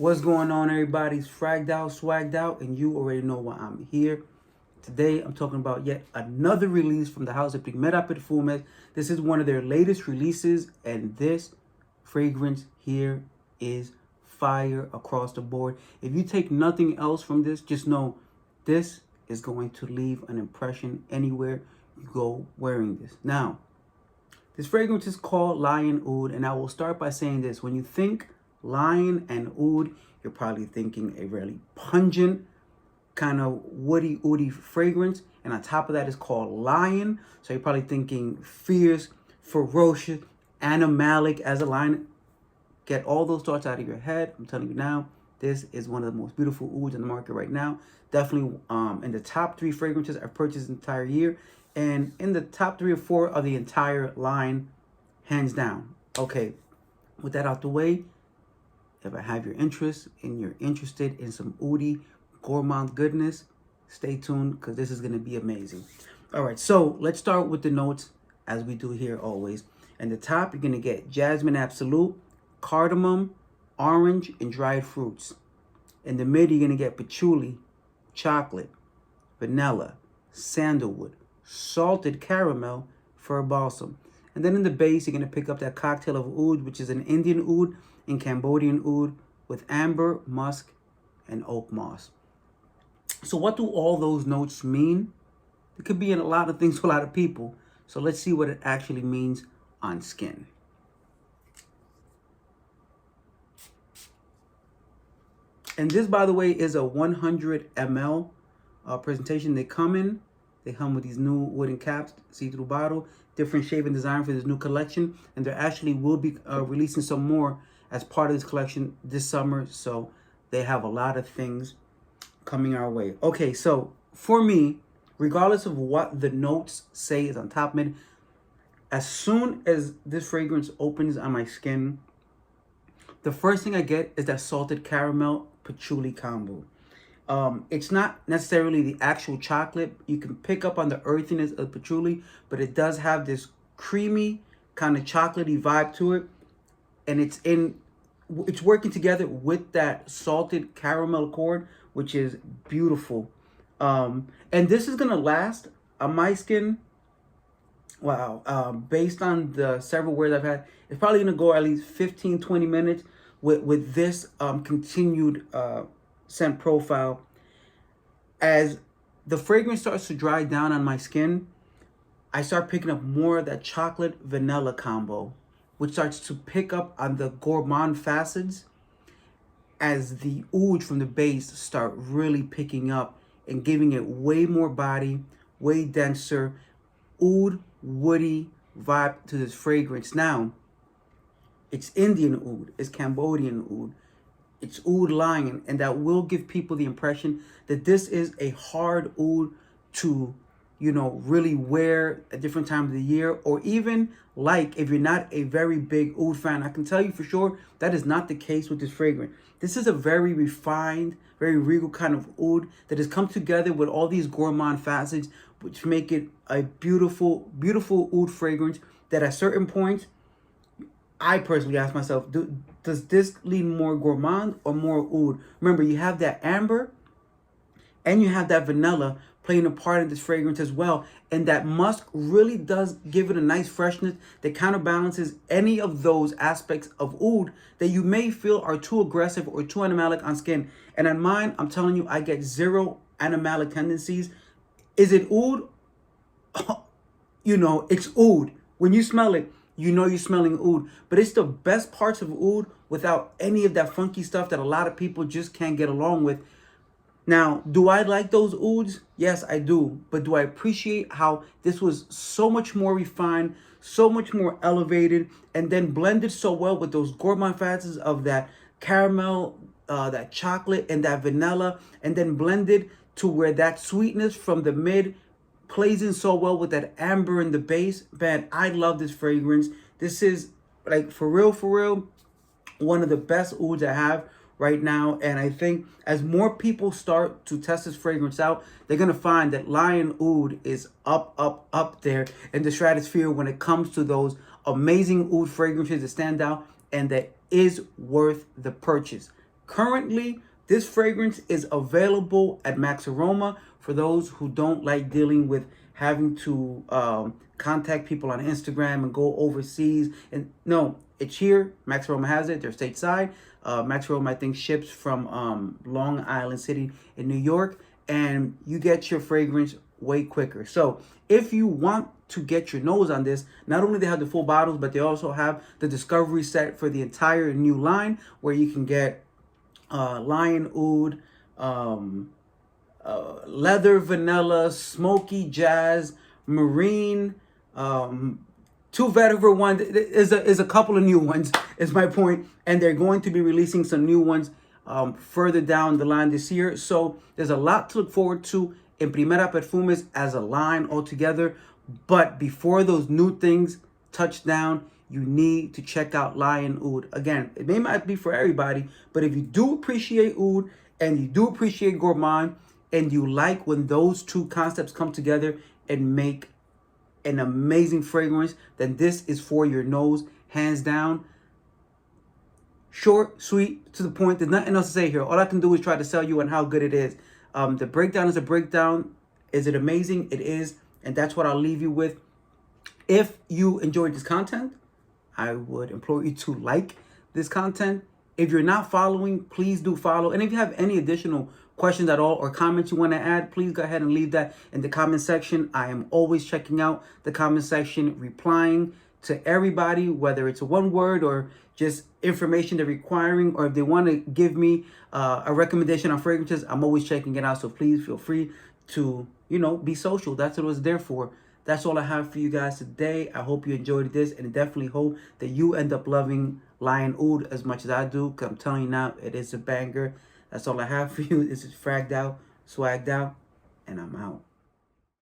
What's going on, everybody's fragged out, swagged out, and you already know why I'm here. Today, I'm talking about yet another release from the house of Primera Perfumes. This is one of their latest releases, and this fragrance here is fire across the board. If you take nothing else from this, just know this is going to leave an impression anywhere you go wearing this. Now, this fragrance is called Lion Oud, and I will start by saying this. When you think Lion and Oud, you're probably thinking a really pungent, kind of woody, oudy fragrance. And on top of that, it's called Lion. So you're probably thinking fierce, ferocious, animalic as a lion. Get all those thoughts out of your head. I'm telling you now, this is one of the most beautiful ouds in the market right now. Definitely in the top 3 fragrances I've purchased the entire year. And in the top 3 or 4 of the entire line, hands down. Okay, with that out the way, if I have your interest and you're interested in some oudy gourmand goodness, stay tuned because this is going to be amazing. All right, so let's start with the notes as we do here always. In the top, you're going to get Jasmine Absolute, Cardamom, orange, and dried fruits. In the mid, you're going to get Patchouli, chocolate, vanilla, sandalwood, salted caramel, fir balsam. And then in the base, you're going to pick up that cocktail of oud, which is an Indian oud and Combodian oud with amber, musk, and oakmoss. So what do all those notes mean? It could be in a lot of things to a lot of people. So let's see what it actually means on skin. And this, by the way, is a 100 ml presentation. They come with these new wooden caps, see-through bottle, different shape and design for this new collection. And there actually will be releasing some more as part of this collection this summer. So they have a lot of things coming our way. Okay, so for me, regardless of what the notes say is on top mid, as soon as this fragrance opens on my skin, the first thing I get is that salted caramel patchouli combo. It's not necessarily the actual chocolate. You can pick up on the earthiness of patchouli, but it does have this creamy kind of chocolatey vibe to it. And it's working together with that salted caramel accord, which is beautiful. And this is gonna last on my skin. Wow, based on the several wears I've had, it's probably gonna go at least 15-20 minutes with this continued scent profile. As the fragrance starts to dry down on my skin, I start picking up more of that chocolate vanilla combo, which starts to pick up on the gourmand facets as the oud from the base start really picking up and giving it way more body, way denser, oud, woody vibe to this fragrance. Now, it's Indian oud, it's Combodian oud, it's oud lion, and that will give people the impression that this is a hard oud to, really wear at different times of the year, or even like if you're not a very big oud fan. I can tell you for sure that is not the case with this fragrance. This is a very refined, very regal kind of oud that has come together with all these gourmand facets, which make it a beautiful, beautiful oud fragrance that at certain points, I personally ask myself, does this lean more gourmand or more oud? Remember, you have that amber and you have that vanilla playing a part in this fragrance as well. And that musk really does give it a nice freshness that counterbalances any of those aspects of oud that you may feel are too aggressive or too animalic on skin. And on mine, I'm telling you, I get zero animalic tendencies. Is it oud? It's oud. When you smell it, you're smelling oud. But it's the best parts of oud without any of that funky stuff that a lot of people just can't get along with. Now, do I like those ouds? Yes, I do. But do I appreciate how this was so much more refined, so much more elevated, and then blended so well with those gourmand facets of that caramel, that chocolate, and that vanilla, and then blended to where that sweetness from the mid plays in so well with that amber in the base. Man, I love this fragrance. This is, like, for real, one of the best ouds I have right now. And I think as more people start to test this fragrance out, they're going to find that Lion Oud is up there in the stratosphere when it comes to those amazing oud fragrances that stand out and that is worth the purchase. Currently, this fragrance is available at Max Aroma for those who don't like dealing with having to contact people on Instagram and go overseas. And no, it's here. Max Aroma has it. They're stateside. Max Aroma, I think, ships from Long Island City in New York, and you get your fragrance way quicker. So if you want to get your nose on this, not only they have the full bottles, but they also have the discovery set for the entire new line, where you can get lion oud, leather vanilla, smoky jazz, marine, two vetiver ones. Is a couple of new ones, is my point, and they're going to be releasing some new ones further down the line this year. So there's a lot to look forward to in Primera Perfumes as a line altogether. But before those new things touch down, you need to check out Lion Oud. Again, it may not be for everybody, but if you do appreciate oud and you do appreciate gourmand and you like when those two concepts come together and make an amazing fragrance, then this is for your nose, hands down. Short, sweet, to the point. There's nothing else to say here. All I can do is try to sell you on how good it is. The breakdown is a breakdown. Is it amazing? It is. And that's what I'll leave you with. If you enjoyed this content, I would implore you to like this content. If you're not following, please do follow. And if you have any additional questions at all or comments you want to add, please go ahead and leave that in the comment section. I am always checking out the comment section, replying to everybody, whether it's a one word or just information they're requiring, or if they want to give me a recommendation on fragrances, I'm always checking it out. So please feel free to, be social. That's what it was there for. That's all I have for you guys today. I hope you enjoyed this, and I definitely hope that you end up loving Lion Oud as much as I do, because I'm telling you now, it is a banger. That's all I have for you. This is fragged out, swagged out, and I'm out.